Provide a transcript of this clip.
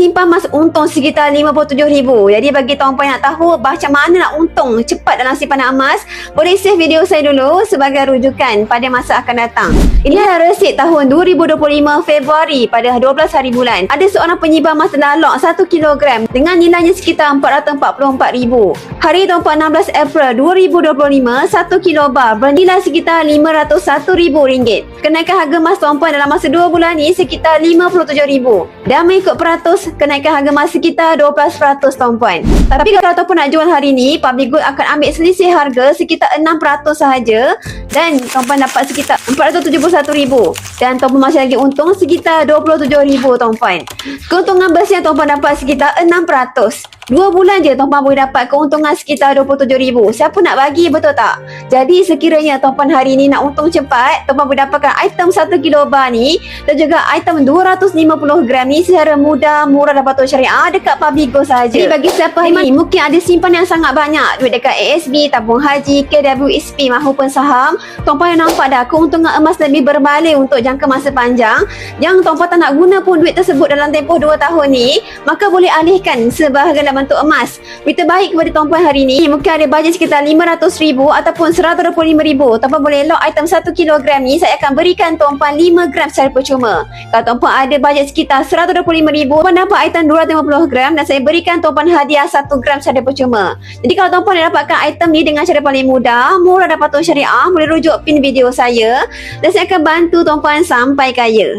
simpan mas untung sekitar RM57,000. Jadi bagi tuan-puan yang nak tahu macam mana nak untung cepat dalam simpanan emas, boleh save video saya dulu sebagai rujukan pada masa akan datang. Ini adalah resit tahun 2025 Februari pada 12 hari bulan. Ada seorang penyibar emas telah lock 1 kilogram dengan nilainya sekitar RM444,000. Hari tuan-puan 16 April 2025, 1 kilo bar bernilai sekitar RM501,000. Kenaikan harga emas tuan-puan dalam masa 2 bulan ni sekitar RM57,000. Dan mengikut peratus, kenaikan harga emas sekitar 12% tuan-puan. Tapi kalau tuan-puan nak jual hari ni, Public Good akan ambil selisih harga sekitar 6% sahaja dan tuan-puan dapat sekitar RM471,000. Dan tuan-puan masih lagi untung sekitar RM27,000 tuan-puan. Keuntungan bersih tuan-puan dapat sekitar 6%. 2 bulan je tuan-puan boleh dapat keuntungan sekitar RM27,000. Siapa nak bagi, betul tak? Jadi sekiranya tuan-puan hari ni nak untung cepat, tuan-puan boleh dapatkan item 1 kilo bar ni dan juga item 250 gram ni secara mudah, murah dan patuh syariah dekat Public Go sahaja. Jadi bagi siapa ni mungkin ada simpanan yang sangat banyak duit dekat ASB, tabung haji, KWSP mahupun saham, tuan-puan yang nampak dah keuntungan emas lebih berbalik untuk jangka masa panjang, yang tuan-puan tak nak guna pun duit tersebut dalam tempoh 2 tahun ni, maka boleh alihkan sebahagian dalam bentuk emas. Berita baik kepada tuan-puan hari ni, mungkin ada bajet sekitar RM500,000 ataupun RM125,000. Tuan-puan boleh lock item 1 kilogram ni, saya akan berikan tuan-puan 5 gram secara percuma. Kalau tuan-puan ada bajet sekitar RM125,000, tuan dapat item 250 gram dan saya berikan tuan-puan hadiah 1 gram secara percuma. Jadi kalau tuan-puan nak dapatkan item ni dengan cara paling mudah, murah dan patuh syariah, boleh rujuk pin video saya dan saya akan bantu tuan-puan sampai kaya.